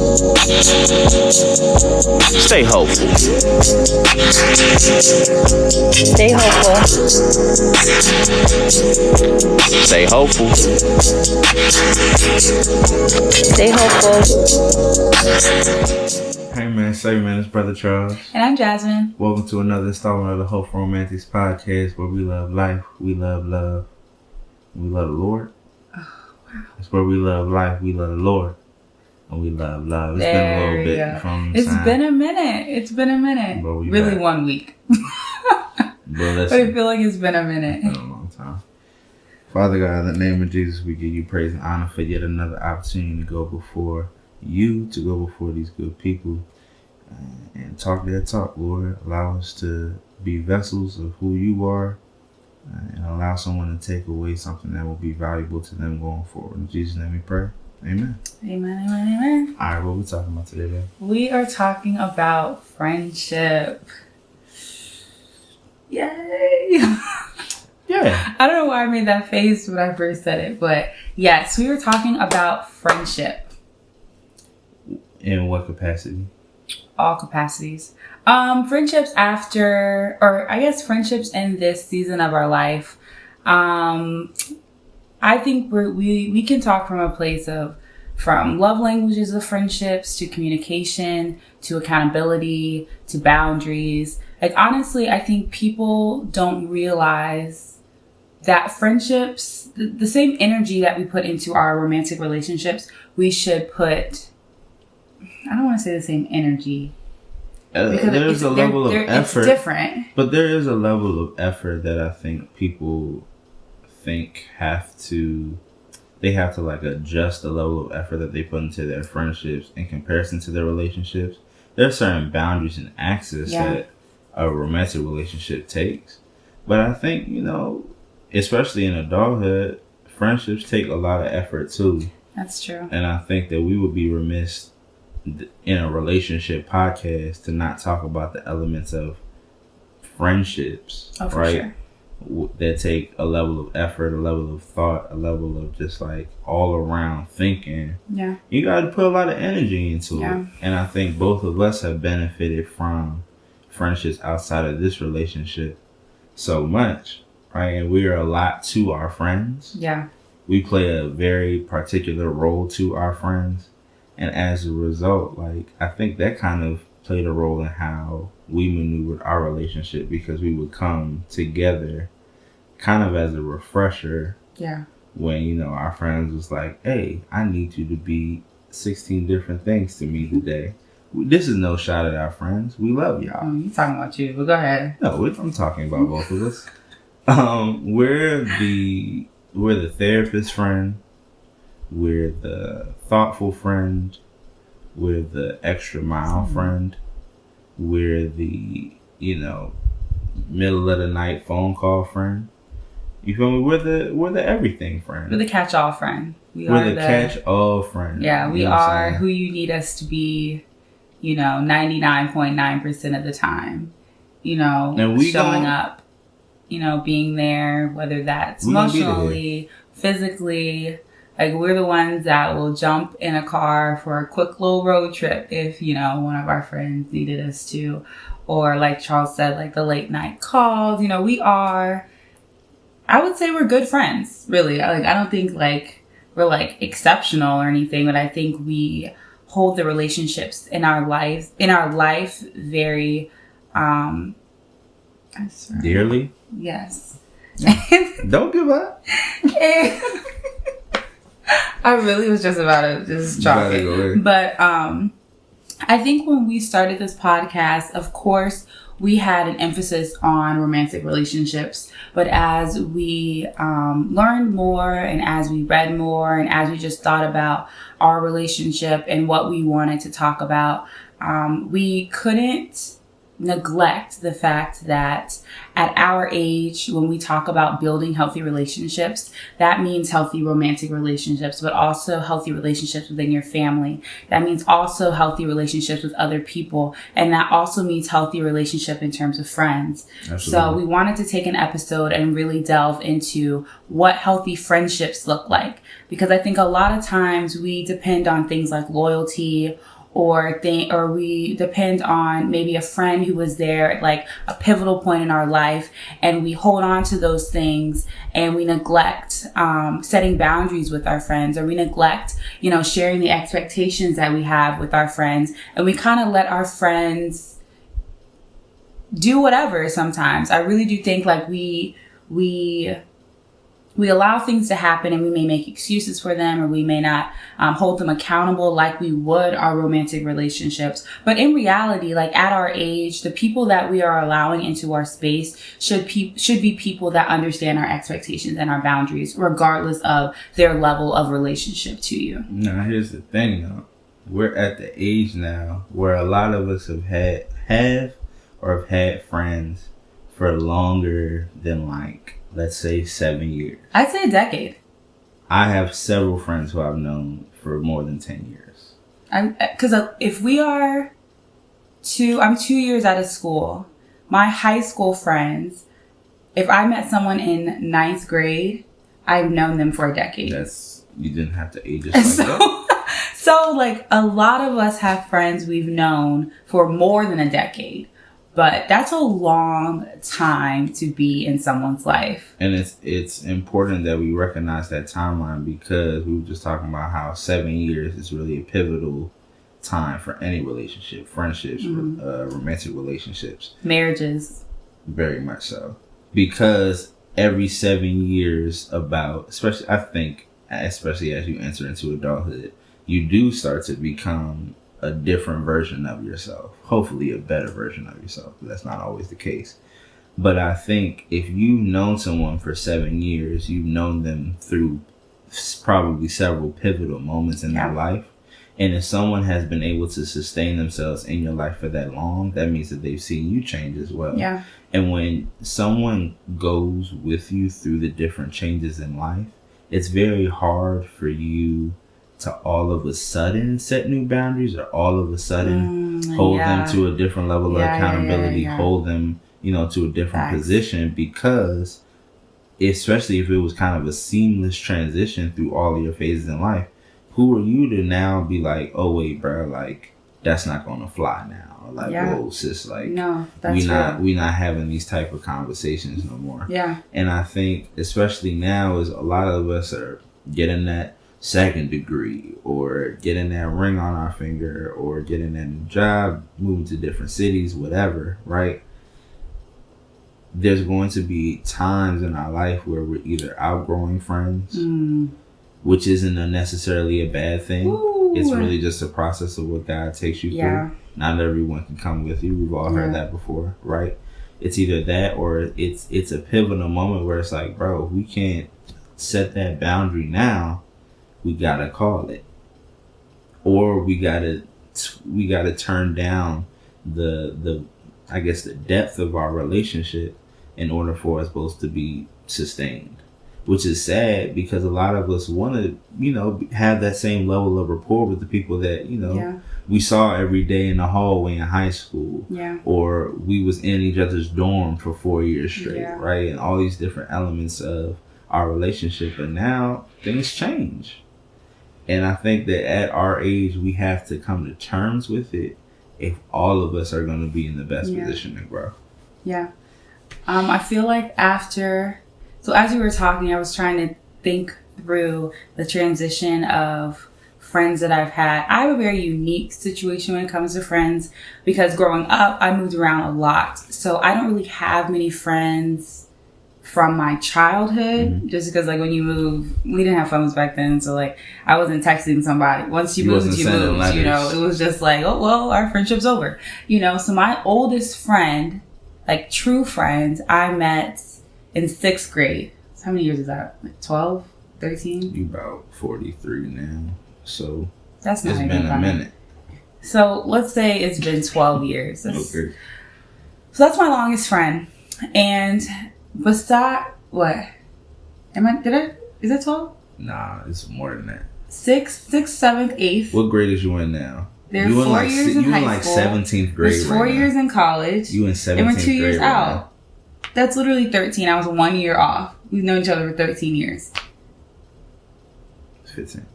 Stay hopeful. Stay hopeful. Stay hopeful. Stay hopeful. Hey man, it's Brother Charles. And I'm Jasmine. Welcome to another installment of the Hopefull Romantics podcast, where we love life, we love love, we love the Lord. Oh, wow. It's where we love life, we love the Lord, and we love love. It's been a little bit from It's been a minute. But we really back. 1 week. But I feel like it's been a minute. It's been a long time. Father God, in the name of Jesus, we give you praise and honor for yet another opportunity to go before you, to go before these good people and talk their talk, Lord. Allow us to be vessels of who you are and allow someone to take away something that will be valuable to them going forward. In Jesus' name we pray. Amen. Amen. All right, what are we talking about today, babe? We are talking about friendship. Yay! Yeah. I don't know why I made that face when I first said it, but yes, we were talking about friendship. In what capacity? All capacities. Friendships after, or I guess friendships in this season of our life. I think we can talk from a place from love languages of friendships to communication to accountability to boundaries. Like, honestly, I think people don't realize that friendships, the same energy that we put into our romantic relationships, we should put, I don't want to say the same energy. Because there's a level of effort. It's different. But there is a level of effort that I think people think they have to like adjust the level of effort that they put into their friendships in comparison to their relationships. There are certain boundaries and access that a romantic relationship takes. But I think, especially in adulthood, friendships take a lot of effort too. That's true. And I think that we would be remiss in a relationship podcast to not talk about the elements of friendships, right? Sure. That take a level of effort, a level of thought, a level of just like all around thinking. Yeah. You got to put a lot of energy into Yeah. it. And I think both of us have benefited from friendships outside of this relationship so much, right? And we are a lot to our friends. Yeah. We play a very particular role to our friends. And as a result, I think that kind of played a role in how we maneuvered our relationship, because we would come together kind of as a refresher. Yeah. When, our friends was like, hey, I need you to be 16 different things to me today. This is no shot at our friends. We love y'all. You talking about you, but go ahead. No, I'm talking about both of us. We're the therapist friend. We're the thoughtful friend. We're the extra mile friend. We're the, middle of the night phone call friend. You feel me? We're the everything friend. We're the catch-all friend. We're the catch-all friend. Yeah, we are who you need us to be, 99.9% of the time. And we showing up, being there, whether that's emotionally, physically. Like, we're the ones that will jump in a car for a quick little road trip if, one of our friends needed us to. Or like Charles said, like the late night calls. I would say we're good friends, really. I don't think we're exceptional or anything, but I think we hold the relationships in our life very dearly. Yes. Don't give up. I really was just about to just drop it. But I think when we started this podcast, of course, we had an emphasis on romantic relationships. But as we learned more and as we read more and as we just thought about our relationship and what we wanted to talk about, we couldn't neglect the fact that at our age, when we talk about building healthy relationships, that means healthy romantic relationships, but also healthy relationships within your family. That means also healthy relationships with other people. And that also means healthy relationship in terms of friends. Absolutely. So we wanted to take an episode and really delve into what healthy friendships look like. Because I think a lot of times we depend on things like loyalty or we depend on maybe a friend who was there at like a pivotal point in our life, and we hold on to those things and we neglect setting boundaries with our friends, or we neglect, sharing the expectations that we have with our friends, and we kind of let our friends do whatever sometimes. I really do think like we allow things to happen, and we may make excuses for them, or we may not hold them accountable like we would our romantic relationships. But in reality, like at our age, the people that we are allowing into our space should be people that understand our expectations and our boundaries, regardless of their level of relationship to you. Now, here's the thing, though. We're at the age now where a lot of us have had friends for longer than, like, let's say 7 years. I'd say a decade. I have several friends who I've known for more than 10 years. Because if we are I'm 2 years out of school. My high school friends, if I met someone in ninth grade, I've known them for a decade. You didn't have to age us like that. So, like, a lot of us have friends we've known for more than a decade. But that's a long time to be in someone's life. And it's important that we recognize that timeline, because we were just talking about how 7 years is really a pivotal time for any relationship, friendships, romantic relationships. Marriages. Very much so. Because every 7 years especially as you enter into adulthood, you do start to become a different version of yourself. Hopefully a better version of yourself. That's not always the case. But I think if you've known someone for 7 years, you've known them through probably several pivotal moments in their life. And if someone has been able to sustain themselves in your life for that long, that means that they've seen you change as well. Yeah. And when someone goes with you through the different changes in life, it's very hard for you to all of a sudden set new boundaries, or all of a sudden hold them to a different level of accountability, hold them, to a different position, because especially if it was kind of a seamless transition through all of your phases in life, who are you to now be like, oh wait, bro, like that's not gonna fly now. Like, whoa, sis, like no, we not having these type of conversations no more. Yeah. And I think especially now is a lot of us are getting that second degree, or getting that ring on our finger, or getting that new job, moving to different cities, whatever, right? There's going to be times in our life where we're either outgrowing friends, which isn't necessarily a bad thing. Ooh. It's really just a process of what God takes you through. Not everyone can come with you. We've all heard that before, right? It's either that, or it's a pivotal moment where it's like, bro, we can't set that boundary now. We gotta call it, or we gotta turn down the I guess the depth of our relationship in order for us both to be sustained. Which is sad, because a lot of us want to have that same level of rapport with the people that we saw every day in the hallway in high school, or we was in each other's dorm for 4 years straight, right? And all these different elements of our relationship. But now things change. And I think that at our age, we have to come to terms with it if all of us are going to be in the best position to grow. Yeah. I feel like so as you were talking, I was trying to think through the transition of friends that I've had. I have a very unique situation when it comes to friends, because growing up, I moved around a lot. So I don't really have many friends from my childhood, just because like when you move, we didn't have phones back then, so like I wasn't texting somebody. Once you moved, it was just like, oh well, our friendship's over, So my oldest friend, like true friends, I met in 6th grade. So how many years is that? Like 12, 13? You about 43 now, so that's not it's been a minute. So let's say it's been 12 years. Okay. So that's my longest friend, and besides, what? Is it 12? Nah, it's more than that. 6th, 7th, 8th. What grade is you in now? They're 4 years in high school. You in like 17th grade. There's 4 years in college. You in 17th grade. And we're 2 years out. That's literally 13. I was 1 year off. We've known each other for 13 years. 15.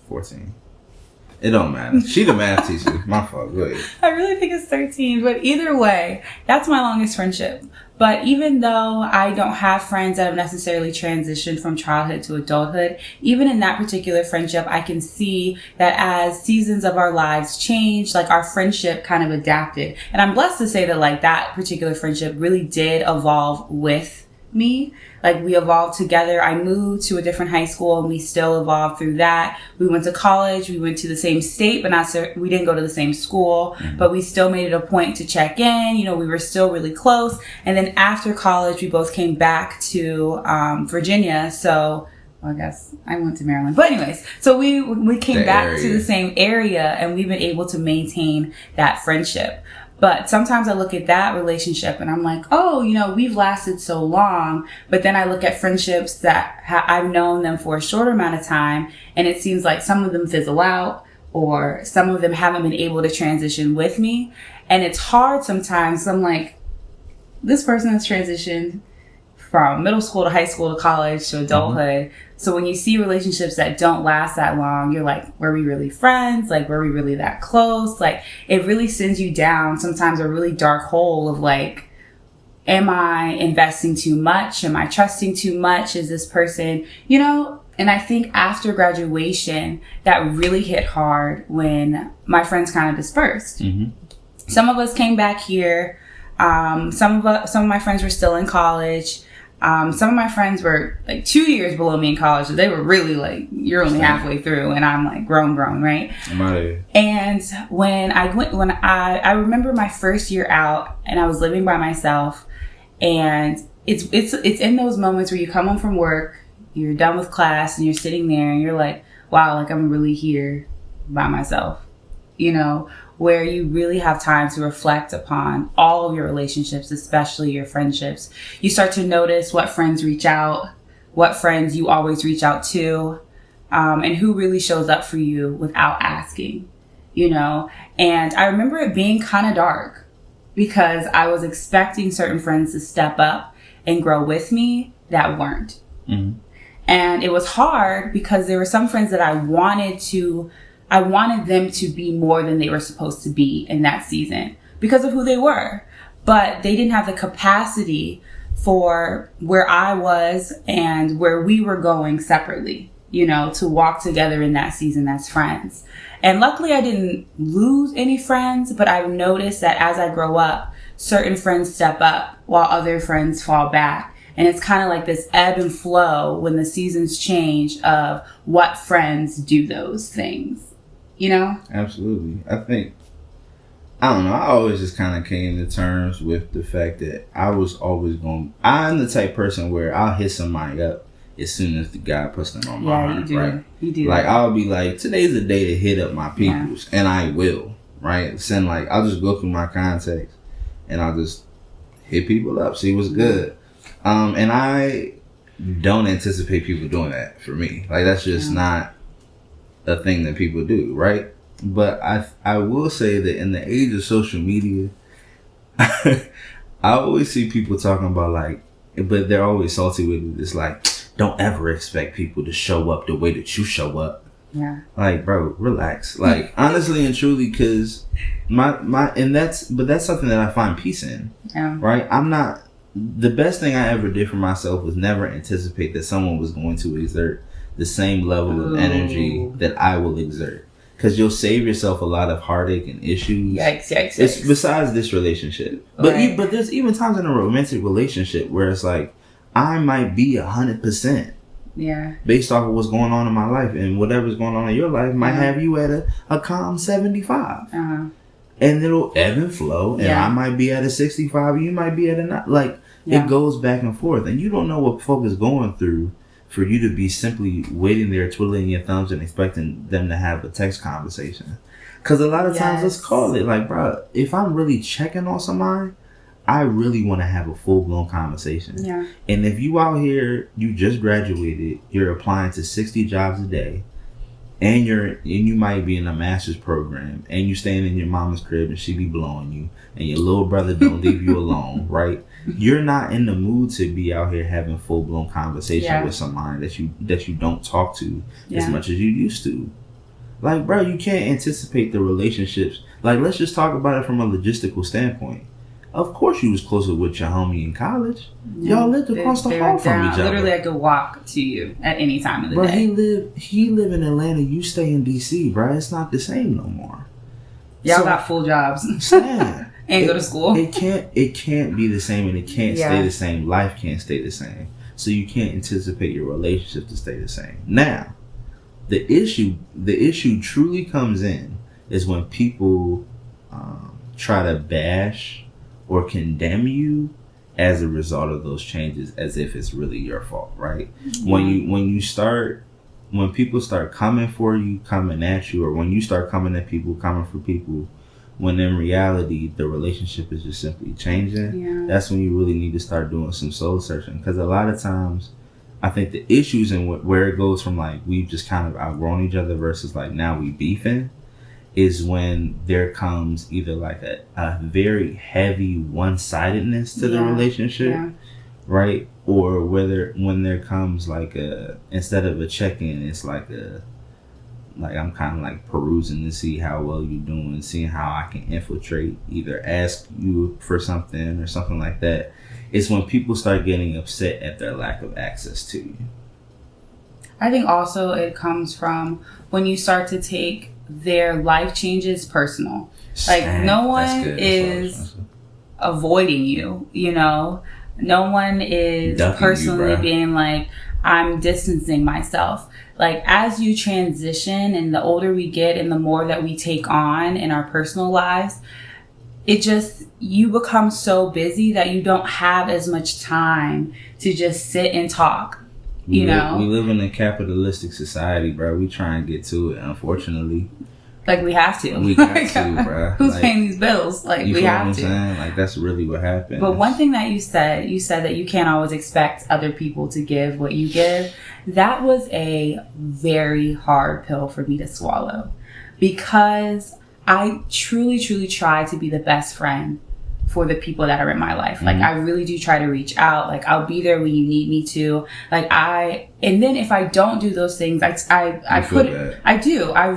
14. It don't matter. She the math teacher. My fault. Go ahead. I really think it's 13, but either way, that's my longest friendship. But even though I don't have friends that have necessarily transitioned from childhood to adulthood, even in that particular friendship, I can see that as seasons of our lives change, like our friendship kind of adapted. And I'm blessed to say that like that particular friendship really did evolve with me. Like we evolved together. I moved to a different high school and we still evolved through that. We went to college. We went to the same state, but we didn't go to the same school, but we still made it a point to check in. You know, we were still really close. And then after college, we both came back to Virginia. So well, I guess I went to Maryland. But anyways, so we came back to the same area and we've been able to maintain that friendship. But sometimes I look at that relationship and I'm like, oh, you know, we've lasted so long. But then I look at friendships that I've known them for a shorter amount of time. And it seems like some of them fizzle out or some of them haven't been able to transition with me. And it's hard sometimes. I'm like, this person has transitioned from middle school to high school to college to adulthood. So when you see relationships that don't last that long, you're like, were we really friends? Like, were we really that close? Like, it really sends you down sometimes a really dark hole of like, am I investing too much? Am I trusting too much? Is this person, you know? And I think after graduation, that really hit hard when my friends kind of dispersed. Some of us came back here. Some of my friends were still in college. Some of my friends were like 2 years below me in college. So they were really like, you're only halfway through and I'm like grown, right? And when I remember my first year out and I was living by myself, and it's in those moments where you come home from work, you're done with class and you're sitting there and you're like, wow, like I'm really here by myself, you know, where you really have time to reflect upon all of your relationships, especially your friendships. You start to notice what friends reach out, what friends you always reach out to, and who really shows up for you without asking, you know? And I remember it being kind of dark because I was expecting certain friends to step up and grow with me that weren't. And it was hard because there were some friends that I wanted them to be more than they were supposed to be in that season because of who they were. But they didn't have the capacity for where I was and where we were going separately, you know, to walk together in that season as friends. And luckily I didn't lose any friends, but I've noticed that as I grow up, certain friends step up while other friends fall back. And it's kind of like this ebb and flow when the seasons change of what friends do those things. You know? Absolutely. I always just kind of came to terms with the fact that I'm the type of person where I'll hit somebody up as soon as the guy puts them on my heart, right? You do. Like, I'll be like, today's the day to hit up my peoples, and I will, right? I'll just go through my contacts, and I'll just hit people up, see what's good. And I don't anticipate people doing that for me. Like, that's just not a thing that people do, right? But I will say that in the age of social media, I always see people talking about like, but they're always salty with it. It's like, don't ever expect people to show up the way that you show up. Yeah. Like, bro, relax. Like, honestly and truly, because that's something that I find peace in. Yeah. Right? The best thing I ever did for myself was never anticipate that someone was going to exert the same level of energy that I will exert. Because you'll save yourself a lot of heartache and issues. Yikes. It's besides this relationship. Right. But there's even times in a romantic relationship where it's like, I might be 100%. Yeah. Based off of what's going on in my life. And whatever's going on in your life might have you at a calm 75. And it'll ebb and flow. And I might be at a 65. You might be at a... it goes back and forth. And you don't know what folk is going through for you to be simply waiting there twiddling your thumbs and expecting them to have a text conversation. Because a lot of times, let's call it like, bro, if I'm really checking on somebody, I really want to have a full-blown conversation. Yeah. And if you out here, you just graduated, you're applying to 60 jobs a day, and you might be in a master's program, and you staying in your mama's crib and she be blowing you, and your little brother don't leave you alone, right? You're not in the mood to be out here having full-blown conversation with somebody that you don't talk to as much as you used to. Like, bro, you can't anticipate the relationships. Like, let's just talk about it from a logistical standpoint. Of course you was closer with your homie in college. Yeah, Y'all lived across the hall from each other. Literally, I could walk to you at any time of the day. He live in Atlanta. You stay in D.C., bro. It's not the same no more. Y'all got full jobs. Yeah. And go to school. It can't be the same, and it can't stay the same. Life can't stay the same. So you can't anticipate your relationship to stay the same. Now, the issue truly comes in is when people try to bash or condemn you as a result of those changes, as if it's really your fault, right? Mm-hmm. When people start coming for you, coming at you, or when you start coming at people, coming for people, when in reality the relationship is just simply changing, that's when you really need to start doing some soul searching. Because a lot of times, I think the issues and where it goes from like we've just kind of outgrown each other versus like now we beefing, is when there comes either like a very heavy one-sidedness to the relationship, right? Or when there comes like instead of a check-in, it's like I'm kind of like perusing to see how well you're doing, seeing how I can infiltrate, either ask you for something or something like that. It's when people start getting upset at their lack of access to you. I think also it comes from when you start to take their life changes personal. Like no one is avoiding you, you know? No one is personally being like, I'm distancing myself. Like as you transition and the older we get and the more that we take on in our personal lives, you become so busy that you don't have as much time to just sit and talk. We live in a capitalistic society, bro. We try and get to it, unfortunately. Like we have to. We got to, bro. Who's paying these bills? Like we have to. Like that's really what happened. But one thing that you said that you can't always expect other people to give what you give. That was a very hard pill for me to swallow, because I truly, truly try to be the best friend for the people that are in my life. Like I really do try to reach out. Like I'll be there when you need me to. And then if I don't do those things, I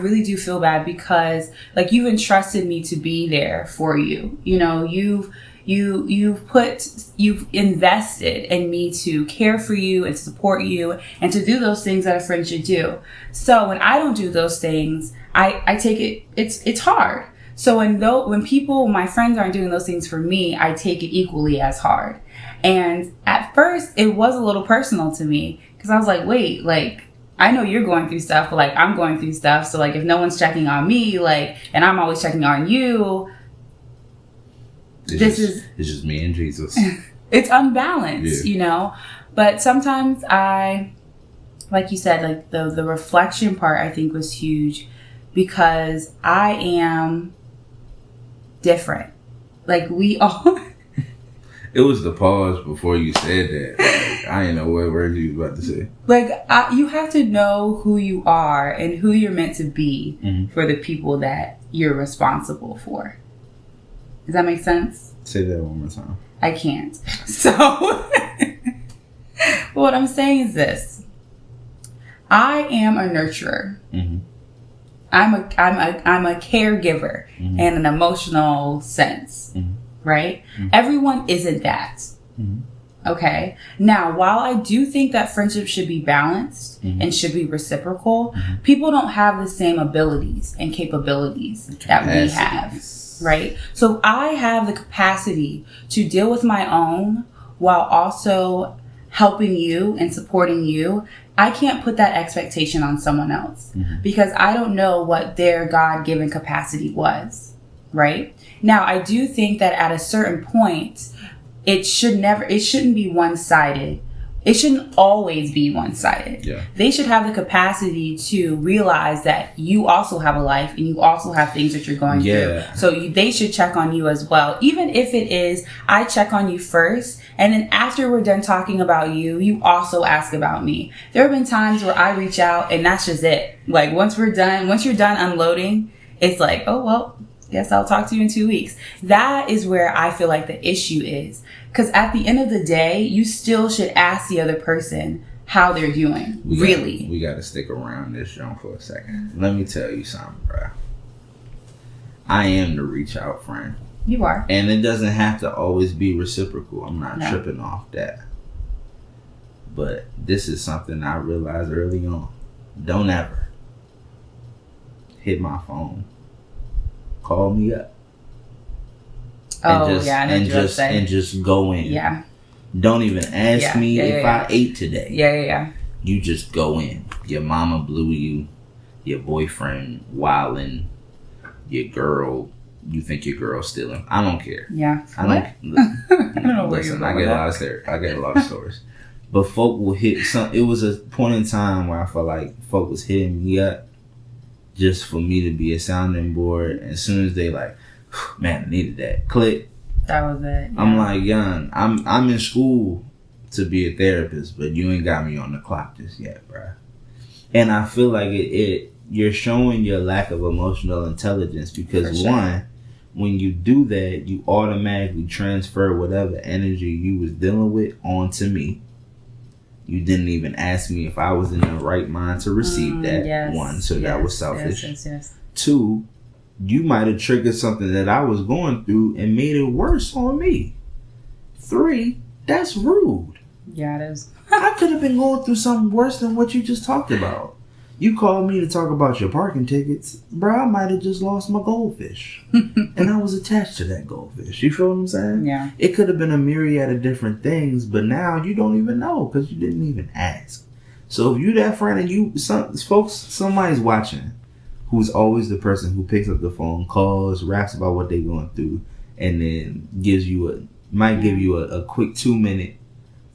really do feel bad, because like you've entrusted me to be there for you. You know, you've invested in me to care for you and to support you and to do those things that a friend should do. So when I don't do those things, I take it's hard. So when my friends aren't doing those things for me, I take it equally as hard. And at first it was a little personal to me, because I was like, wait, like, I know you're going through stuff, but like I'm going through stuff. So like if no one's checking on me, like, and I'm always checking on you, it's just me and Jesus. It's unbalanced, you know? But sometimes like you said, like the reflection part I think was huge, because I am different. Like we all. It was the pause before you said that. Like, I didn't know what words you was about to say. Like you have to know who you are and who you're meant to be for the people that you're responsible for. Does that make sense? Say that one more time. I can't. So what I'm saying is this. I am a nurturer. Mm-hmm. I'm a caregiver in an emotional sense, right? Mm-hmm. Everyone isn't that. Mm-hmm. Okay. Now, while I do think that friendship should be balanced and should be reciprocal, people don't have the same abilities and capabilities that we have, right? So I have the capacity to deal with my own while also helping you and supporting you. I can't put that expectation on someone else because I don't know what their God-given capacity was, right? Now, I do think that at a certain point, it shouldn't be one-sided. It shouldn't always be one-sided. Yeah. They should have the capacity to realize that you also have a life and you also have things that you're going through. So they should check on you as well. Even if it is, I check on you first, and then after we're done talking about you, you also ask about me. There have been times where I reach out and that's just it. Like once you're done unloading, it's like, oh, well, guess I'll talk to you in 2 weeks. That is where I feel like the issue is. Because at the end of the day, you still should ask the other person, how they're doing. We got to stick around this joint for a second. Let me tell you something, bro. I am the reach out friend. You are. And it doesn't have to always be reciprocal. I'm not tripping off that. But this is something I realized early on. Don't ever hit my phone. Call me up. And just go in. Yeah. Don't even ask me if I ate today. Yeah. You just go in. Your mama blew you. Your boyfriend wilding. Your girl. You think your girl's stealing. I don't care. Yeah. I don't know. Listen, I get a lot of stories. But folk will hit some. It was a point in time where I felt like folk was hitting me up just for me to be a sounding board. And as soon as they like, man, I needed that. Click. That was it. Yeah. I'm like, young, I'm in school to be a therapist, but you ain't got me on the clock just yet, bruh. And I feel like you're showing your lack of emotional intelligence because one, when you do that, you automatically transfer whatever energy you was dealing with onto me. You didn't even ask me if I was in the right mind to receive that. Yes, one, so that was selfish. Yes. Two, you might have triggered something that I was going through and made it worse on me. Three, that's rude. Yeah, it is. I could have been going through something worse than what you just talked about. You called me to talk about your parking tickets. Bro, I might have just lost my goldfish. And I was attached to that goldfish. You feel what I'm saying? Yeah. It could have been a myriad of different things, but now you don't even know because you didn't even ask. So if you that friend and somebody's watching who's always the person who picks up the phone, calls, raps about what they're going through, and then give you a quick 2 minute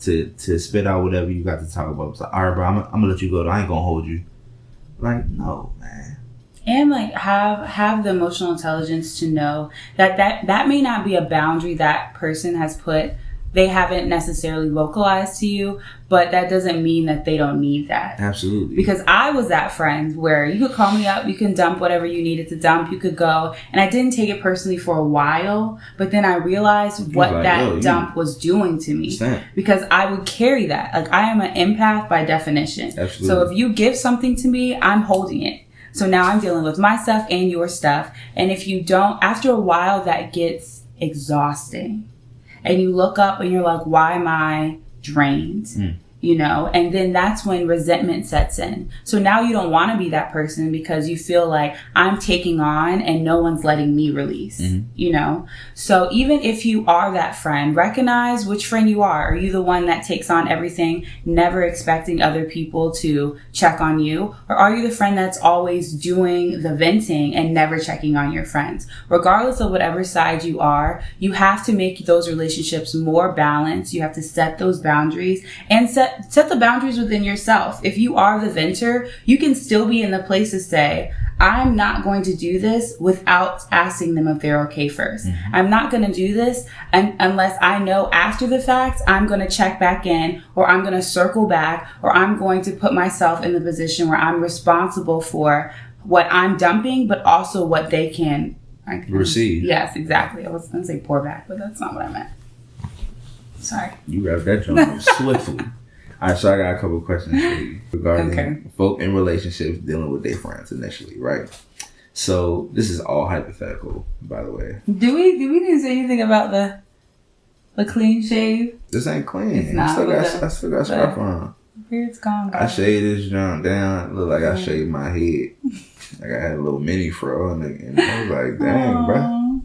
to spit out whatever you got to talk about. It's like, all right, bro, I'm gonna let you go though. I ain't gonna hold you. Like, no, man. And like have the emotional intelligence to know that may not be a boundary that person has put. They haven't necessarily vocalized to you, but that doesn't mean that they don't need that. Absolutely. Because I was that friend where you could call me up, you can dump whatever you needed to dump, you could go. And I didn't take it personally for a while, but then I realized what that dump was doing to me. Because I would carry that. Like, I am an empath by definition. Absolutely. So if you give something to me, I'm holding it. So now I'm dealing with my stuff and your stuff. And if you don't, after a while, that gets exhausting. And you look up and you're like, why am I drained? You know, and then that's when resentment sets in. So now you don't want to be that person because you feel like I'm taking on and no one's letting me release, you know? So even if you are that friend, recognize which friend you are. Are you the one that takes on everything, never expecting other people to check on you? Or are you the friend that's always doing the venting and never checking on your friends? Regardless of whatever side you are, you have to make those relationships more balanced. You have to set those boundaries and set the boundaries within yourself. If you are the venter, you can still be in the place to say, I'm not going to do this without asking them if they're okay first. I'm not going to do this unless I know after the fact I'm going to check back in, or I'm going to circle back, or I'm going to put myself in the position where I'm responsible for what I'm dumping, but also what they can receive. Yes, exactly. I was going to say pour back, but that's not what I meant. Sorry. You wrapped that jump swiftly. All right, so I got a couple of questions for you regarding folk in relationships dealing with their friends initially, right? So this is all hypothetical, by the way. Do we didn't say anything about the clean shave? This ain't clean. It's not, I still got scruff on. Beard's gone. I shaved this junk down. It looked like I shaved my head. Like I had a little mini fro, and I was like, dang, bro.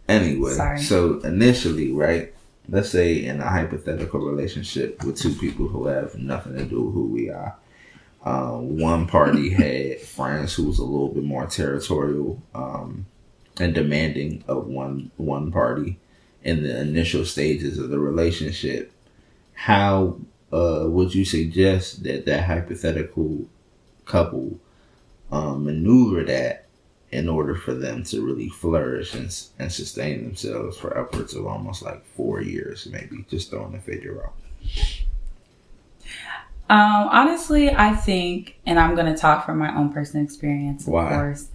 Anyway, so initially, right? Let's say in a hypothetical relationship with two people who have nothing to do with who we are. One party had friends who was a little bit more territorial and demanding of one party in the initial stages of the relationship. How would you suggest that hypothetical couple maneuver that in order for them to really flourish and sustain themselves for upwards of almost like 4 years, maybe, just throwing the figure out? Honestly, I think, and I'm going to talk from my own personal experience, of course.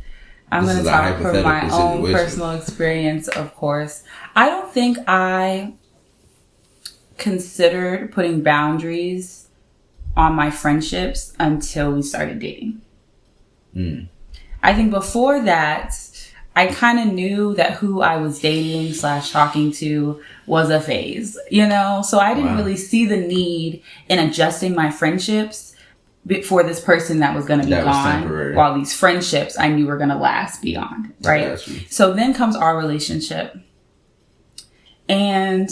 I'm going to talk from my own personal experience, of course. I don't think I considered putting boundaries on my friendships until we started dating. I think before that, I kind of knew that who I was dating / talking to was a phase, you know? So I didn't really see the need in adjusting my friendships for this person that was going to be gone, while these friendships I knew were going to last beyond, right? So then comes our relationship. And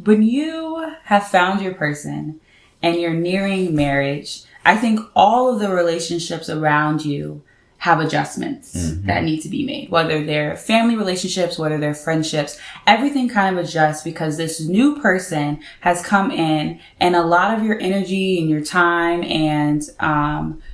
when you have found your person and you're nearing marriage, I think all of the relationships around you have adjustments that need to be made, whether they're family relationships, whether they're friendships, everything kind of adjusts because this new person has come in, and a lot of your energy and your time and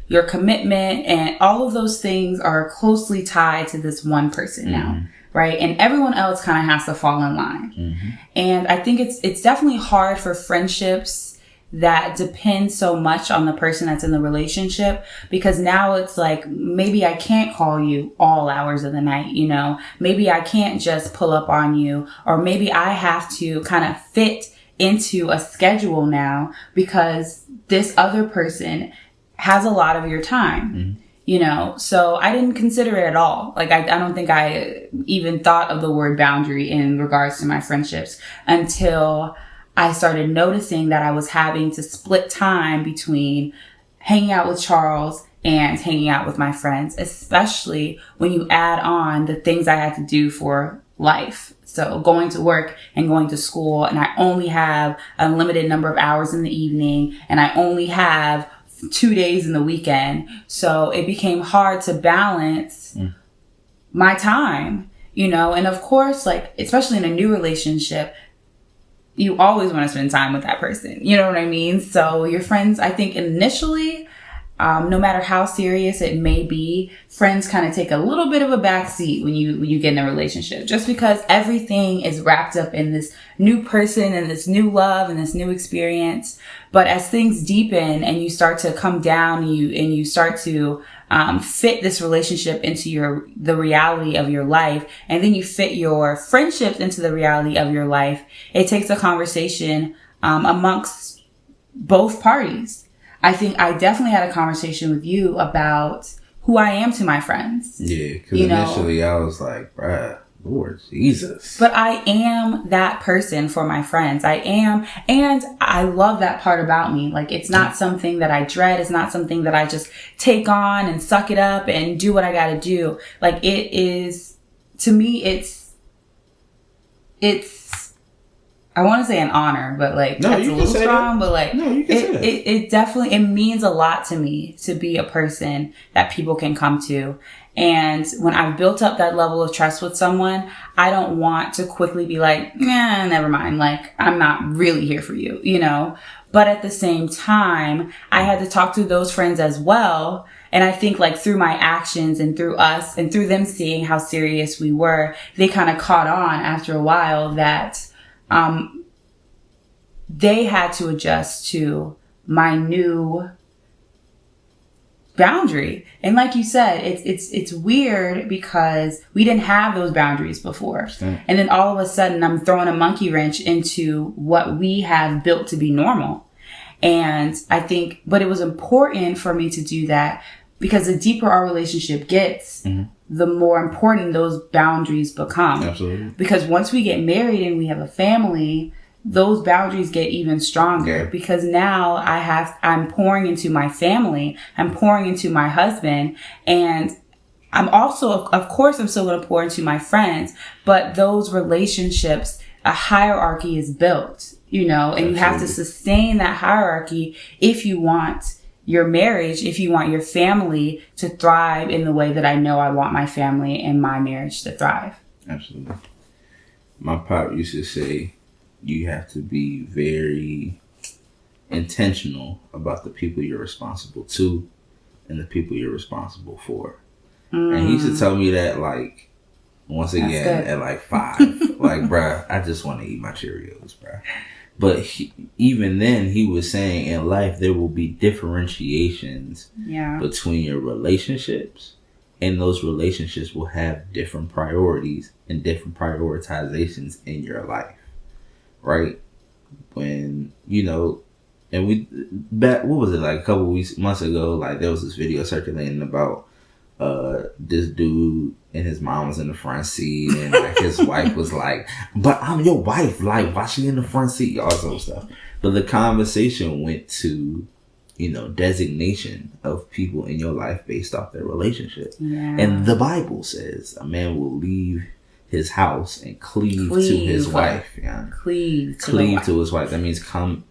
your commitment and all of those things are closely tied to this one person now. Right. And everyone else kind of has to fall in line. And I think it's definitely hard for friendships that depend so much on the person that's in the relationship, because now it's like, maybe I can't call you all hours of the night, you know, maybe I can't just pull up on you, or maybe I have to kind of fit into a schedule now because this other person has a lot of your time. You know, so I didn't consider it at all. Like, I don't think I even thought of the word boundary in regards to my friendships until I started noticing that I was having to split time between hanging out with Charles and hanging out with my friends, especially when you add on the things I had to do for life. So going to work and going to school, and I only have a limited number of hours in the evening, and I only have 2 days in the weekend. So it became hard to balance my time, you know, and of course, like, especially in a new relationship, you always want to spend time with that person. You know what I mean? So your friends, I think initially, no matter how serious it may be, friends kind of take a little bit of a backseat when you get in a relationship, just because everything is wrapped up in this new person and this new love and this new experience. But as things deepen and you start to come down, and you start to fit this relationship into the reality of your life, and then you fit your friendships into the reality of your life, it takes a conversation amongst both parties. I think I definitely had a conversation with you about who I am to my friends. Yeah, because initially I was like, bruh, Lord Jesus. But I am that person for my friends. I am. And I love that part about me. Like, it's not something that I dread. It's not something that I just take on and suck it up and do what I got to do. Like, it is, to me, it's, I want to say an honor, but like, that's a little strong, but like, it definitely, it means a lot to me to be a person that people can come to. And when I've built up that level of trust with someone, I don't want to quickly be like, nah, never mind. Like, I'm not really here for you, you know? But at the same time, I had to talk to those friends as well. And I think, like, through my actions and through us and through them seeing how serious we were, they kind of caught on after a while that, they had to adjust to my new boundary. And like you said, it's weird because we didn't have those boundaries before. And then all of a sudden I'm throwing a monkey wrench into what we have built to be normal. And I think, but it was important for me to do that because the deeper our relationship gets, the more important those boundaries become. Absolutely. Because once we get married and we have a family, those boundaries get even stronger because now I'm pouring into my family. I'm pouring into my husband, and I'm also, of course, I'm still going to pour into my friends, but those relationships, a hierarchy is built, you know, and you have to sustain that hierarchy if you want your marriage, if you want your family to thrive in the way that I know I want my family and my marriage to thrive. Absolutely. My pop used to say, you have to be very intentional about the people you're responsible to and the people you're responsible for. And he used to tell me that, like, once again, at like 5. Like, bruh, I just want to eat my Cheerios, bruh. But even then, he was saying in life, there will be differentiations between your relationships, and those relationships will have different priorities and different prioritizations in your life. Right? When, you know, what was it, like a couple months ago, like there was this video circulating about this dude and his mom was in the front seat and like his wife was like, but I'm your wife, like why she in the front seat, all sort of stuff. But the conversation went to, designation of people in your life based off their relationship. Yeah. And the Bible says a man will leave his house and cleave to his wife. Yeah. Cleave to his wife. That means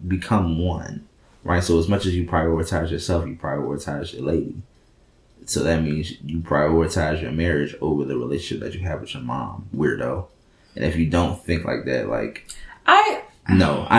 become one. Right? So as much as you prioritize yourself, you prioritize your lady. So that means you prioritize your marriage over the relationship that you have with your mom. Weirdo. And if you don't think like that, I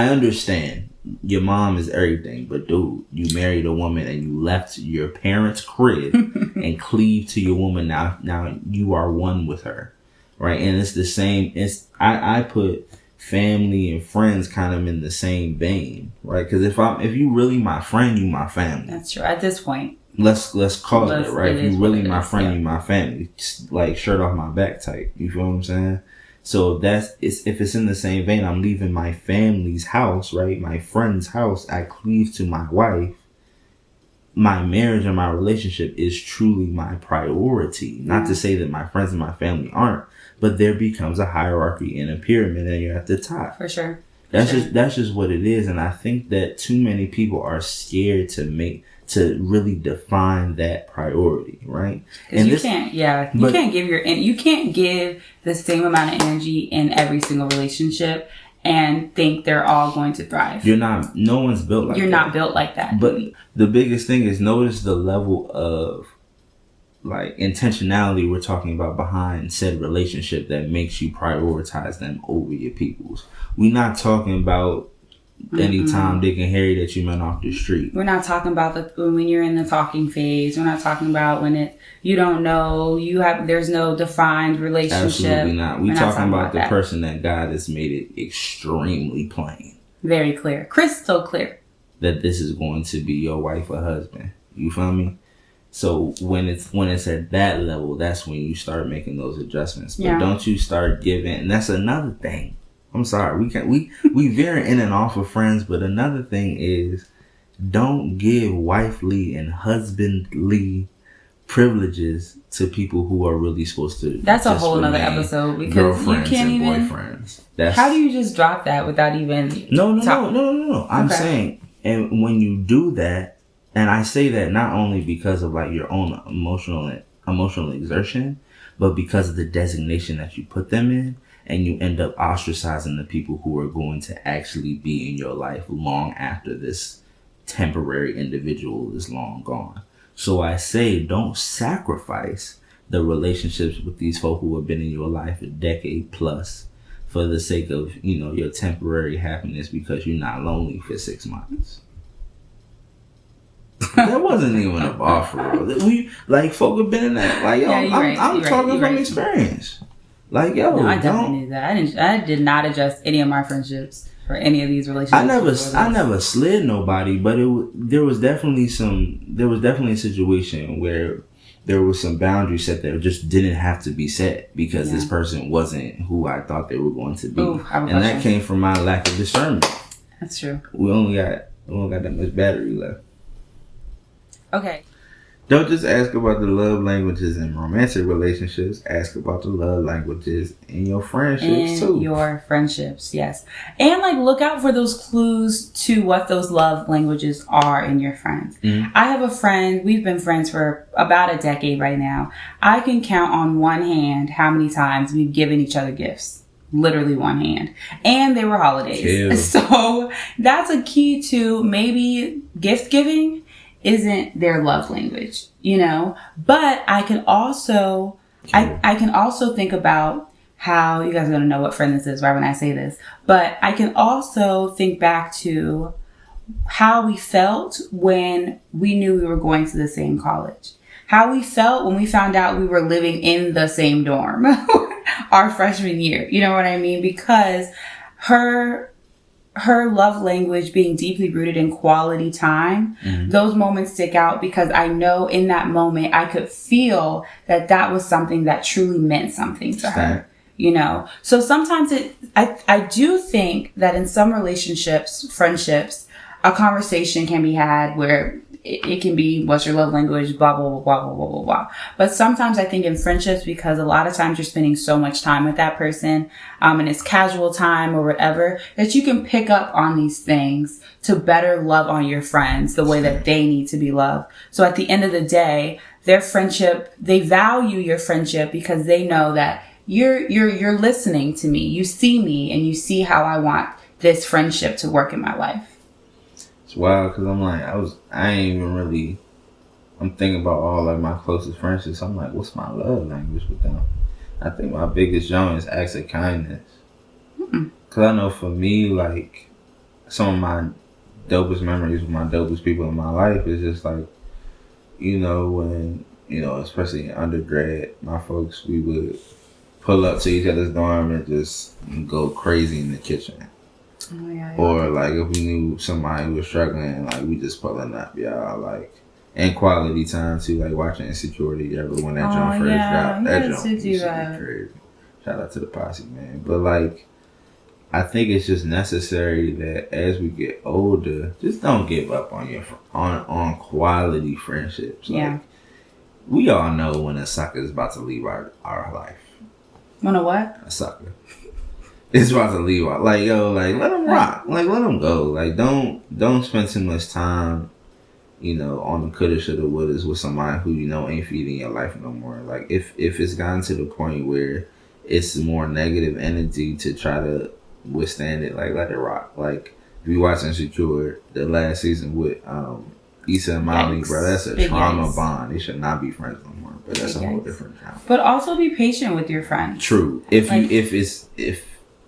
understand. Your mom is everything, but dude, you married a woman and you left your parents' crib and cleaved to your woman. Now you are one with her, right? And it's the same. I put family and friends kind of in the same vein, right? Because if you really my friend, you my family. That's true. At this point, let's call it right. If you really my friend, you my family. Like shirt off my back type. You feel what I'm saying? So if it's in the same vein, I'm leaving my family's house, right? My friend's house. I cleave to my wife. My marriage and my relationship is truly my priority. Not to say that my friends and my family aren't, but there becomes a hierarchy and a pyramid and you're at the top. For sure. That's just what it is. And I think that too many people are scared to really define that priority, right? And you can't give the same amount of energy in every single relationship and think they're all going to thrive. No one's built like that. You're not built like that. But the biggest thing is notice the level of intentionality we're talking about behind said relationship that makes you prioritize them over your people's. We're not talking about any Tom, Dick, and Harry that you met off the street. We're not talking about when you're in the talking phase. We're not talking about when you don't know, there's no defined relationship. Absolutely not. We're talking about the person that God has made it extremely plain. Very clear. Crystal clear. That this is going to be your wife or husband. You feel me? So when it's at that level, that's when you start making those adjustments. But don't you start giving, and that's another thing. I'm sorry, we veer in and off of friends, but another thing is don't give wifely and husbandly privileges to people who are really supposed to. That's a whole nother episode because you can't even. Boyfriends. How do you just drop that without even? No. I'm saying, and when you do that, and I say that not only because of your own emotional exertion, but because of the designation that you put them in. And you end up ostracizing the people who are going to actually be in your life long after this temporary individual is long gone. So I say don't sacrifice the relationships with these folk who have been in your life a decade plus for the sake of, your temporary happiness because you're not lonely for 6 months. That wasn't even a bar for real. Folk have been in that. I'm talking from experience. No, I definitely did that. I did not adjust any of my friendships for any of these relationships. I never slid nobody, but there was definitely a situation where there was some boundaries set that just didn't have to be set because this person wasn't who I thought they were going to be. Ooh, and that came from my lack of discernment. That's true. We only got that much battery left. Okay. Don't just ask about the love languages in romantic relationships. Ask about the love languages in your friendships too. In your friendships, yes. And look out for those clues to what those love languages are in your friends. Mm-hmm. I have a friend, we've been friends for about a decade right now. I can count on one hand how many times we've given each other gifts. Literally one hand. And they were holidays. Ew. So that's a key to maybe gift giving isn't their love language, but I can also, I can also think about how you guys are going to know what friend this is right when I say this, but I can also think back to how we felt when we knew we were going to the same college, how we felt when we found out we were living in the same dorm our freshman year. You know what I mean? Because her love language being deeply rooted in quality time, those moments stick out because I know in that moment I could feel that was something that truly meant something to her, So sometimes I do think that in some relationships, friendships, a conversation can be had where it can be, what's your love language, blah, blah, blah, blah, blah, blah, blah, blah. But sometimes I think in friendships, because a lot of times you're spending so much time with that person, and it's casual time or whatever, that you can pick up on these things to better love on your friends the way that they need to be loved. So at the end of the day, their friendship, they value your friendship because they know that you're listening to me. You see me and you see how I want this friendship to work in my life. It's wild because I'm like, I ain't even really, I'm thinking about all like my closest friendships. I'm like, what's my love language with them? I think my biggest joint is acts of kindness. Because I know for me, like, some of my dopest memories with my dopest people in my life is just like, when, especially in undergrad, my folks, we would pull up to each other's dorm and just go crazy in the kitchen. Oh, yeah. Or like if we knew somebody was struggling, like we just pulling up, y'all, like, and quality time too, like watching Insecurity ever when that jump first dropped. That jump used to be crazy. Shout out to the posse, man. But like, I think it's just necessary that as we get older, just don't give up on your on quality friendships. Like, we all know when a sucker is about to leave our life. When a what? A sucker. It's about to leave out. Like, yo, like, let them rock. Like, let them go. Like, don't spend too much time, on the coulda, shoulda, wouldas with somebody who, ain't feeding your life no more. Like, if it's gotten to the point where it's more negative energy to try to withstand it, like, let it rock. Like, if you watch Insecure, the last season with Issa and Molly, bro, that's a trauma bond. They should not be friends no more. But that's a whole different genre. But also be patient with your friends. True.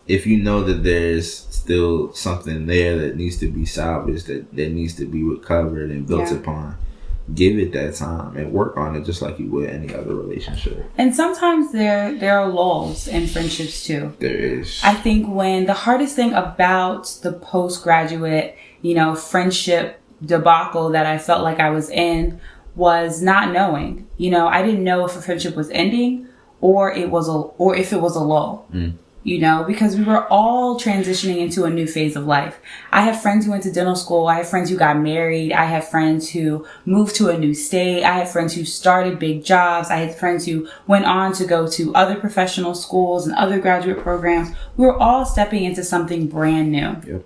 If you know that there's still something there that needs to be salvaged, that needs to be recovered and built upon, give it that time and work on it just like you would any other relationship. And sometimes there are lulls in friendships too. There is. I think when the hardest thing about the postgraduate, friendship debacle that I felt like I was in was not knowing. I didn't know if a friendship was ending or if it was a lull. Because we were all transitioning into a new phase of life. I have friends who went to dental school. I have friends who got married. I have friends who moved to a new state. I have friends who started big jobs. I had friends who went on to go to other professional schools and other graduate programs. We were all stepping into something brand new. Yep.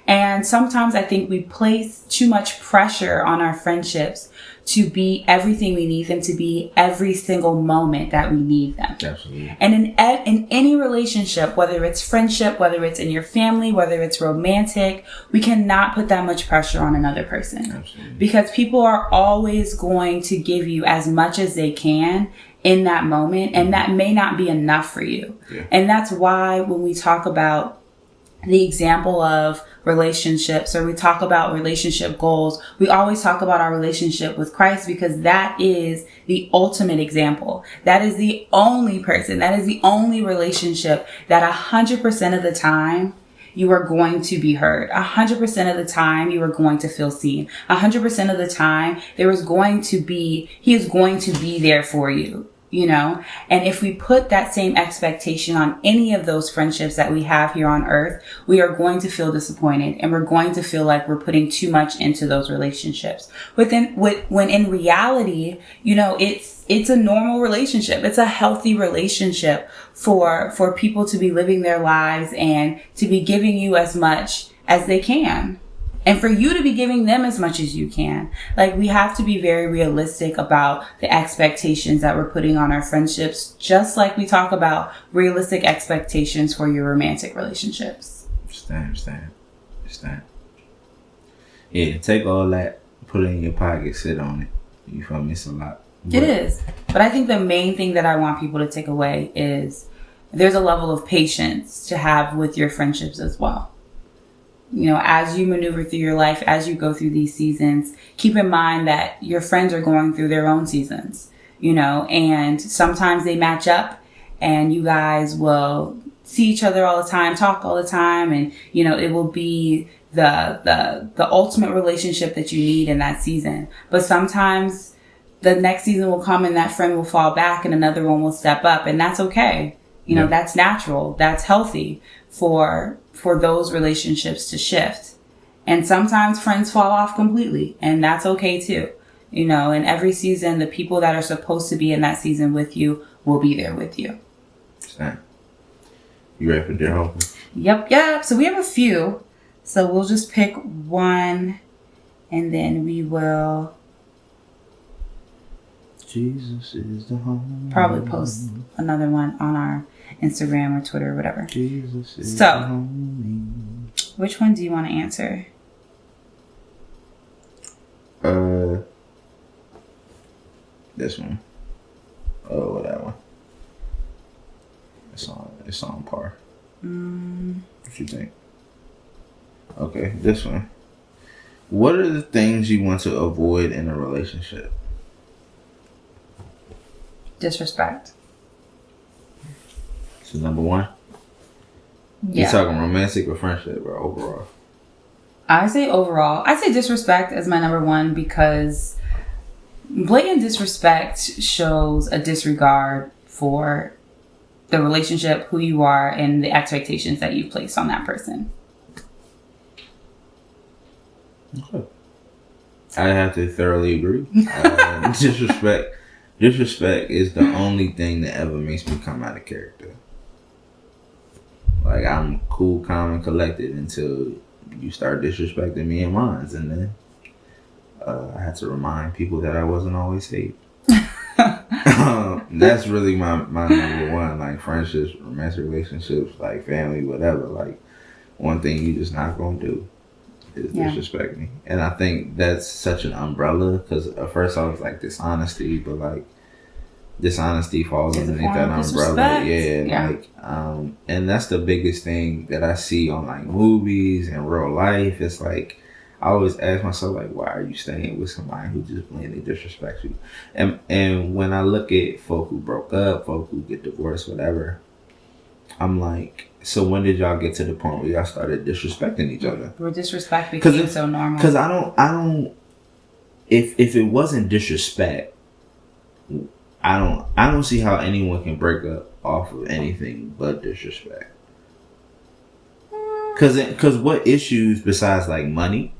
And sometimes I think we place too much pressure on our friendships to be everything we need them to be every single moment that we need them. Absolutely. And in any relationship, whether it's friendship, whether it's in your family, whether it's romantic, we cannot put that much pressure on another person. Absolutely. Because people are always going to give you as much as they can in that moment, and that may not be enough for you. Yeah. And that's why when we talk about the example of relationships, or we talk about relationship goals, we always talk about our relationship with Christ, because that is the ultimate example. That is the only person, that is the only relationship that 100% of the time you are going to be heard. 100% of the time you are going to feel seen. 100% of the time he is going to be there for you. And if we put that same expectation on any of those friendships that we have here on earth, we are going to feel disappointed, and we're going to feel like we're putting too much into those relationships. When in reality, it's a normal relationship. It's a healthy relationship for people to be living their lives and to be giving you as much as they can. And for you to be giving them as much as you can. Like, we have to be very realistic about the expectations that we're putting on our friendships, just like we talk about realistic expectations for your romantic relationships. Understand. Yeah, take all that, put it in your pocket, sit on it. You feel me? It's a lot. It is. But I think the main thing that I want people to take away is there's a level of patience to have with your friendships as well. As you maneuver through your life, as you go through these seasons, keep in mind that your friends are going through their own seasons, and sometimes they match up and you guys will see each other all the time, talk all the time. And, it will be the ultimate relationship that you need in that season. But sometimes the next season will come and that friend will fall back and another one will step up, and that's okay. That's natural. That's healthy for those relationships to shift. And sometimes friends fall off completely, and that's okay too. You know, in every season, the people that are supposed to be in that season with you will be there with you. Same. You ready for Dear Hope? Yep. So we have a few. So we'll just pick one, and then we will Jesus is the home. probably post another one on our Instagram or Twitter or whatever. Jesus is so, the home. Which one do you want to answer? This one. Oh, that one. It's on par. What you think? Okay, this one. What are the things you want to avoid in a relationship? Disrespect. So number one? Yeah. You talking romantic or friendship or overall? I say overall. I say disrespect as my number one because blatant disrespect shows a disregard for the relationship, who you are, and the expectations that you place on that person. Okay. I have to thoroughly agree. Disrespect is the only thing that ever makes me come out of character. Like, I'm cool, calm, and collected until you start disrespecting me and mine, and then I had to remind people that I wasn't always safe. That's really my number one, like friendships, romantic relationships, like family, whatever. Like, one thing you just not gonna do is disrespect me, and I think that's such an umbrella because at first I was like dishonesty, but like dishonesty falls underneath that umbrella. And that's the biggest thing that I see on like movies and real life. It's like I always ask myself, like, why are you staying with somebody who just blatantly disrespects you? And when I look at folk who broke up, folk who get divorced, whatever, I'm like, so when did y'all get to the point where y'all started disrespecting each other? Where disrespect became so normal. Because I don't. If it wasn't disrespect, I don't see how anyone can break up off of anything but disrespect. Because what issues besides like money?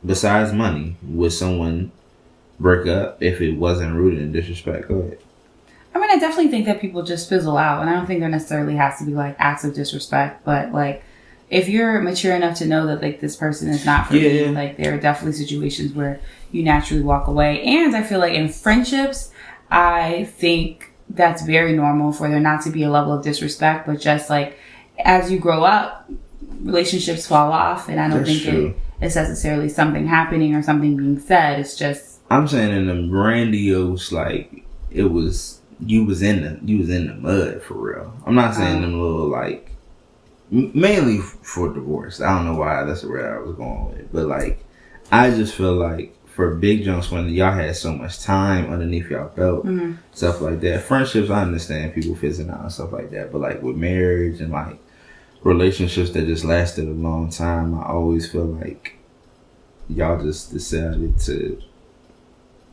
Besides money, would someone break up if it wasn't rooted in disrespect? Go ahead. I mean, I definitely think that people just fizzle out, and I don't think there necessarily has to be like acts of disrespect, but like if you're mature enough to know that like this person is not for you, like there are definitely situations where you naturally walk away. And I feel like in friendships, I think that's very normal for there not to be a level of disrespect, but just like as you grow up, relationships fall off, and I don't think it's necessarily something happening or something being said. It's just I'm saying in the grandiose, like it was you was in the mud for real. I'm not saying them little like mainly for divorce. I don't know why that's where I was going with it, but like I just feel like for big jumps when y'all had so much time underneath y'all belt, stuff like that. Friendships, I understand people fizzing out and stuff like that, but like with marriage and like relationships that just lasted a long time, I always feel like y'all just decided to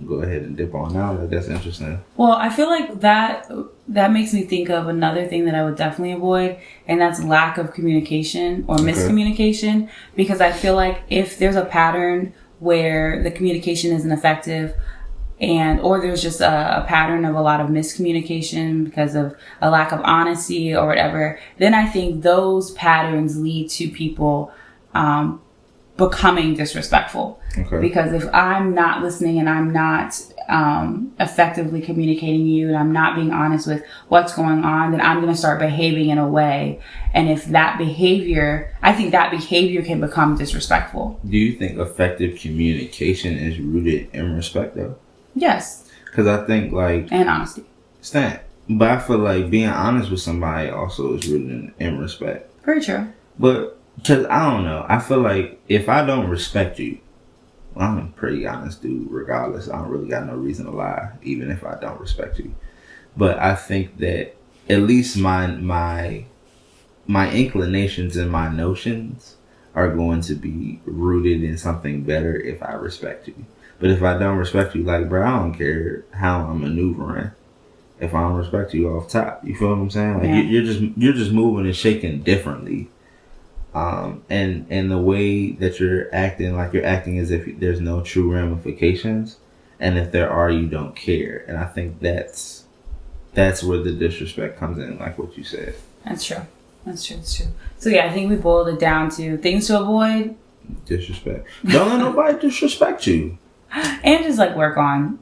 go ahead and dip on out. Like, that's interesting. Well, I feel like that makes me think of another thing that I would definitely avoid, and that's lack of communication or miscommunication, because I feel like if there's a pattern where the communication isn't effective, or there's just a pattern of a lot of miscommunication because of a lack of honesty or whatever, then I think those patterns lead to people becoming disrespectful. Because if I'm not listening and I'm not effectively communicating you and I'm not being honest with what's going on, then I'm going to start behaving in a way. And if that behavior, I think that behavior can become disrespectful. Do you think effective communication is rooted in respect though? Yes. Because I think like... And honesty. But I feel like being honest with somebody also is rooted in respect. Very true. But, because I don't know. I feel like if I don't respect you, well, I'm a pretty honest dude regardless. I don't really got no reason to lie, even if I don't respect you. But I think that at least my inclinations and my notions are going to be rooted in something better if I respect you. But if I don't respect you, like, bro, I don't care how I'm maneuvering. If I don't respect you off top, you feel what I'm saying? Like, you're just moving and shaking differently. And the way that you're acting as if there's no true ramifications, and if there are, you don't care. And I think that's where the disrespect comes in, like what you said. That's true. So yeah, I think we boiled it down to things to avoid. Disrespect. Don't let nobody disrespect you. And just like work on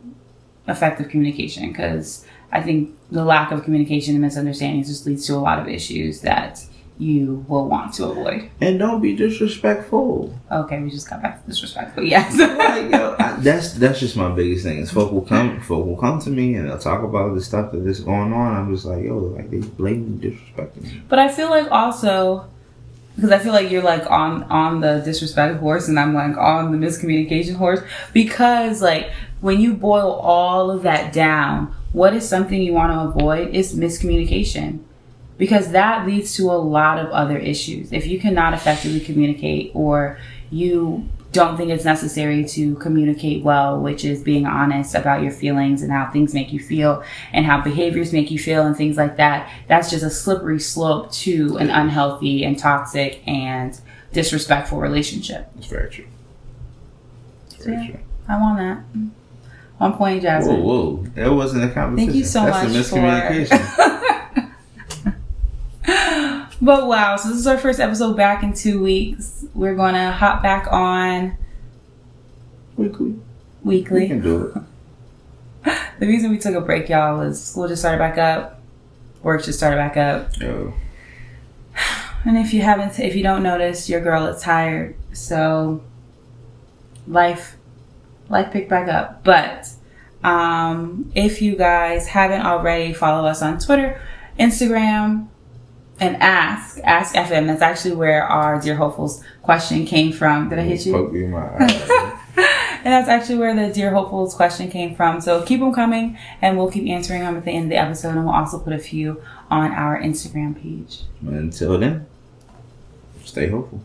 effective communication, because I think the lack of communication and misunderstandings just leads to a lot of issues that you will want to avoid. And don't be disrespectful. Okay, we just got back to disrespectful. Yes. That's just my biggest thing. Is folk will come to me and they'll talk about the stuff that is going on. I'm just like, yo, like they blatantly disrespecting me. But I feel like also, because I feel like you're like on the disrespect horse and I'm like on the miscommunication horse, because like when you boil all of that down, what is something you want to avoid? It's miscommunication, because that leads to a lot of other issues. If you cannot effectively communicate, or you don't think it's necessary to communicate well, which is being honest about your feelings and how things make you feel and how behaviors make you feel and things like that, that's just a slippery slope to an unhealthy and toxic and disrespectful relationship. That's very true. True. I'm on that. 1 point, Jasmine. Whoa. That wasn't a conversation. Thank you so much. That's a miscommunication. But wow, so this is our first episode back in 2 weeks. We're going to hop back on weekly. We can do it. The reason we took a break, y'all, was school just started back up. Work just started back up. Oh. And if you don't notice, your girl is tired. So life picked back up. But if you guys haven't already, follow us on Twitter, Instagram, and Ask FM. That's actually where our Dear Hopefuls question came from. Did I hit you? Poke you in my eye. And that's actually where the Dear Hopefuls question came from. So keep them coming, and we'll keep answering them at the end of the episode. And we'll also put a few on our Instagram page. Until then, stay hopeful.